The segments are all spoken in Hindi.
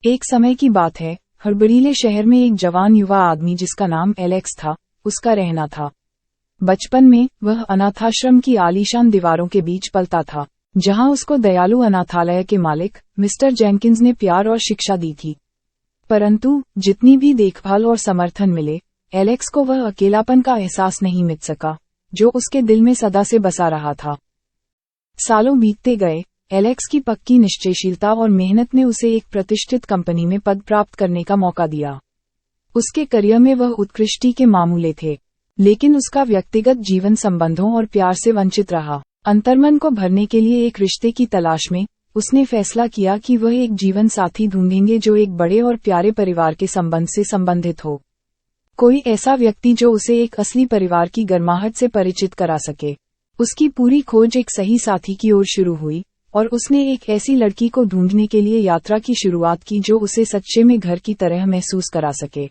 एक समय की बात है, हड़बड़ीले शहर में एक जवान युवा आदमी जिसका नाम एलेक्स था, उसका रहना था। बचपन में वह अनाथाश्रम की आलीशान दीवारों के बीच पलता था, जहां उसको दयालु अनाथालय के मालिक मिस्टर जेंकिंस ने प्यार और शिक्षा दी थी। परंतु जितनी भी देखभाल और समर्थन मिले, एलेक्स को वह अकेलापन का एहसास नहीं मिट सका, जो उसके दिल में सदा से बसा रहा था। सालों बीतते गए, एलेक्स की पक्की निश्चयशीलता और मेहनत ने उसे एक प्रतिष्ठित कंपनी में पद प्राप्त करने का मौका दिया। उसके करियर में वह उत्कृष्टि के मामूले थे, लेकिन उसका व्यक्तिगत जीवन संबंधों और प्यार से वंचित रहा। अंतर्मन को भरने के लिए एक रिश्ते की तलाश में उसने फैसला किया कि वह एक जीवन साथी ढूंढेंगे जो एक बड़े और प्यारे परिवार के संबंध से संबंधित हो। कोई ऐसा व्यक्ति जो उसे एक असली परिवार की गर्माहट से परिचित करा सके। उसकी पूरी खोज एक सही साथी की ओर शुरू हुई, और उसने एक ऐसी लड़की को ढूंढने के लिए यात्रा की शुरुआत की जो उसे सच्चे में घर की तरह महसूस करा सके।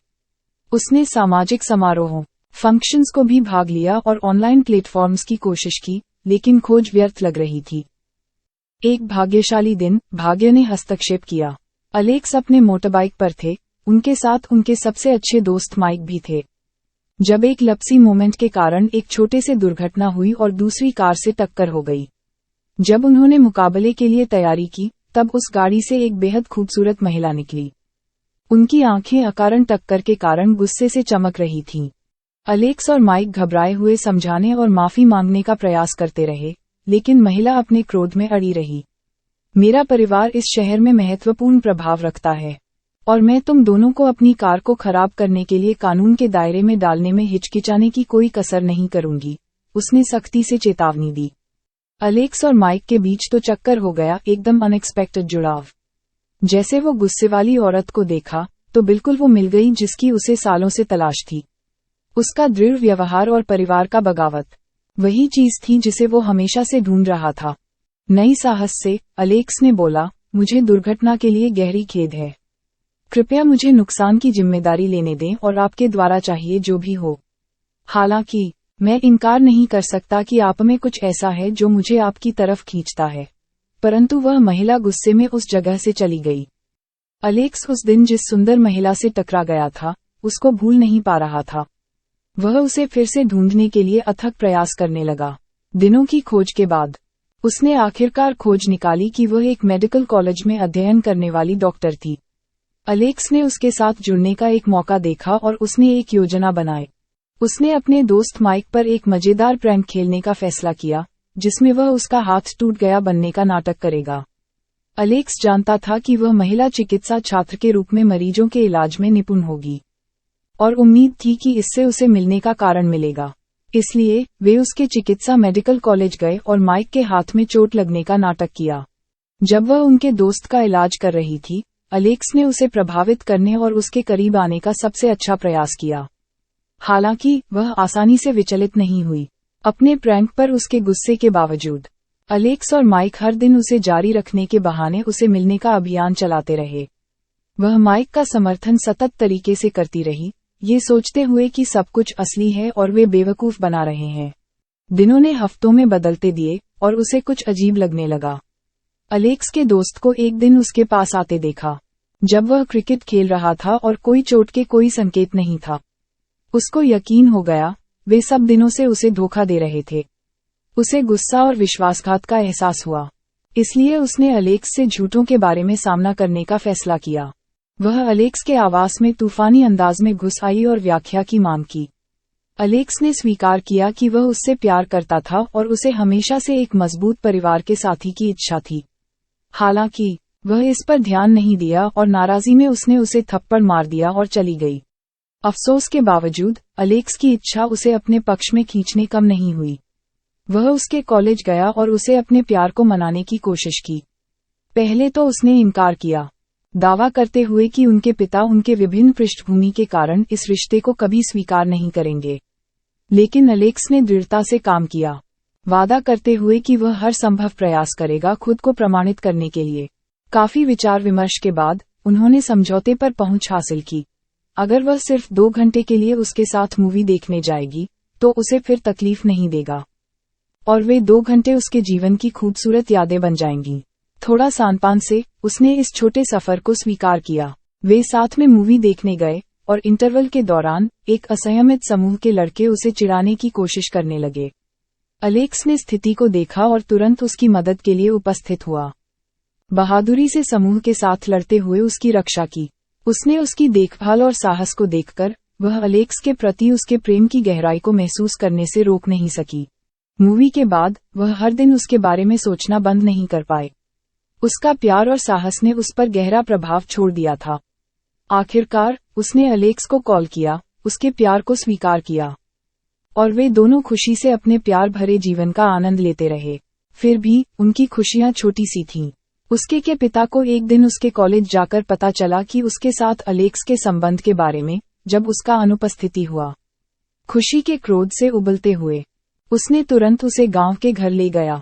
उसने सामाजिक समारोहों, फंक्शंस को भी भाग लिया और ऑनलाइन प्लेटफॉर्म्स की कोशिश की, लेकिन खोज व्यर्थ लग रही थी। एक भाग्यशाली दिन भाग्य ने हस्तक्षेप किया। एलेक्स अपने मोटरबाइक पर थे, उनके साथ उनके सबसे अच्छे दोस्त माइक भी थे। जब एक लपसी मोमेंट के कारण एक छोटे से दुर्घटना हुई और दूसरी कार से टक्कर हो गई। जब उन्होंने मुकाबले के लिए तैयारी की, तब उस गाड़ी से एक बेहद खूबसूरत महिला निकली। उनकी आंखें अकारण टक्कर के कारण गुस्से से चमक रही थीं। एलेक्स और माइक घबराए हुए समझाने और माफी मांगने का प्रयास करते रहे, लेकिन महिला अपने क्रोध में अड़ी रही। मेरा परिवार इस शहर में महत्वपूर्ण प्रभाव रखता है, और मैं तुम दोनों को अपनी कार को खराब करने के लिए कानून के दायरे में डालने में हिचकिचाने की कोई कसर नहीं करूंगी, उसने सख्ती से चेतावनी दी। एलेक्स और माइक के बीच तो चक्कर हो गया, एकदम अनएक्सपेक्टेड जुड़ाव। जैसे वो गुस्से वाली औरत को देखा, तो बिल्कुल वो मिल गई जिसकी उसे सालों से तलाश थी। उसका दृढ़ व्यवहार और परिवार का बगावत, वही चीज थी जिसे वो हमेशा से ढूंढ रहा था। नई साहस से एलेक्स ने बोला, मुझे दुर्घटना के लिए गहरी खेद है। कृपया मुझे नुकसान की जिम्मेदारी लेने दें और आपके द्वारा चाहिए जो भी हो। हालांकि मैं इनकार नहीं कर सकता कि आप में कुछ ऐसा है जो मुझे आपकी तरफ खींचता है। परंतु वह महिला गुस्से में उस जगह से चली गई। एलेक्स उस दिन जिस सुंदर महिला से टकरा गया था, उसको भूल नहीं पा रहा था। वह उसे फिर से ढूंढने के लिए अथक प्रयास करने लगा। दिनों की खोज के बाद उसने आखिरकार खोज निकाली कि वह एक मेडिकल कॉलेज में अध्ययन करने वाली डॉक्टर थी। एलेक्स ने उसके साथ जुड़ने का एक मौका देखा और उसने एक योजना बनाई। उसने अपने दोस्त माइक पर एक मजेदार प्रैंक खेलने का फैसला किया, जिसमें वह उसका हाथ टूट गया बनने का नाटक करेगा। एलेक्स जानता था कि वह महिला चिकित्सा छात्र के रूप में मरीजों के इलाज में निपुण होगी, और उम्मीद थी कि इससे उसे मिलने का कारण मिलेगा। इसलिए वे उसके चिकित्सा मेडिकल कॉलेज गए और माइक के हाथ में चोट लगने का नाटक किया। जब वह उनके दोस्त का इलाज कर रही थी, एलेक्स ने उसे प्रभावित करने और उसके करीब आने का सबसे अच्छा प्रयास किया। हालांकि वह आसानी से विचलित नहीं हुई। अपने प्रैंक पर उसके गुस्से के बावजूद एलेक्स और माइक हर दिन उसे जारी रखने के बहाने उसे मिलने का अभियान चलाते रहे। वह माइक का समर्थन सतत तरीके से करती रही, ये सोचते हुए कि सब कुछ असली है और वे बेवकूफ बना रहे हैं। दिनों ने हफ्तों में बदलते दिए और उसे कुछ अजीब लगने लगा। एलेक्स के दोस्त को एक दिन उसके पास आते देखा, जब वह क्रिकेट खेल रहा था और कोई चोट के कोई संकेत नहीं था। उसको यकीन हो गया, वे सब दिनों से उसे धोखा दे रहे थे। उसे गुस्सा और विश्वासघात का एहसास हुआ, इसलिए उसने एलेक्स से झूठों के बारे में सामना करने का फैसला किया। वह एलेक्स के आवास में तूफानी अंदाज में घुस आई और व्याख्या की मांग की। एलेक्स ने स्वीकार किया कि वह उससे प्यार करता था और उसे हमेशा से एक मजबूत परिवार के साथी की इच्छा थी। हालांकि वह इस पर ध्यान नहीं दिया और नाराजी में उसने उसे थप्पड़ मार दिया और चली गई। अफसोस के बावजूद एलेक्स की इच्छा उसे अपने पक्ष में खींचने कम नहीं हुई। वह उसके कॉलेज गया और उसे अपने प्यार को मनाने की कोशिश की। पहले तो उसने इनकार किया, दावा करते हुए कि उनके पिता उनके विभिन्न पृष्ठभूमि के कारण इस रिश्ते को कभी स्वीकार नहीं करेंगे। लेकिन एलेक्स ने दृढ़ता से काम किया, वादा करते हुए कि वह हर संभव प्रयास करेगा खुद को प्रमाणित करने के लिए। काफी विचार विमर्श के बाद उन्होंने समझौते पर पहुंच हासिल की। अगर वह सिर्फ 2 घंटे के लिए उसके साथ मूवी देखने जाएगी, तो उसे फिर तकलीफ नहीं देगा, और वे 2 घंटे उसके जीवन की खूबसूरत यादें बन जाएंगी। थोड़ा सानपान से उसने इस छोटे सफर को स्वीकार किया। वे साथ में मूवी देखने गए और इंटरवल के दौरान एक असंयमित समूह के लड़के उसे चिढ़ाने की कोशिश करने लगे। एलेक्स ने स्थिति को देखा और तुरंत उसकी मदद के लिए उपस्थित हुआ। बहादुरी से समूह के साथ लड़ते हुए उसकी रक्षा की। उसने उसकी देखभाल और साहस को देखकर वह एलेक्स के प्रति उसके प्रेम की गहराई को महसूस करने से रोक नहीं सकी। मूवी के बाद वह हर दिन उसके बारे में सोचना बंद नहीं कर पाए। उसका प्यार और साहस ने उस पर गहरा प्रभाव छोड़ दिया था। आखिरकार उसने एलेक्स को कॉल किया, उसके प्यार को स्वीकार किया और वे दोनों खुशी से अपने प्यार भरे जीवन का आनंद लेते रहे। फिर भी उनकी खुशियां छोटी सी थीं। उसके के पिता को एक दिन उसके कॉलेज जाकर पता चला कि उसके साथ एलेक्स के संबंध के बारे में, जब उसका अनुपस्थिति हुआ। खुशी के क्रोध से उबलते हुए उसने तुरंत उसे गांव के घर ले गया।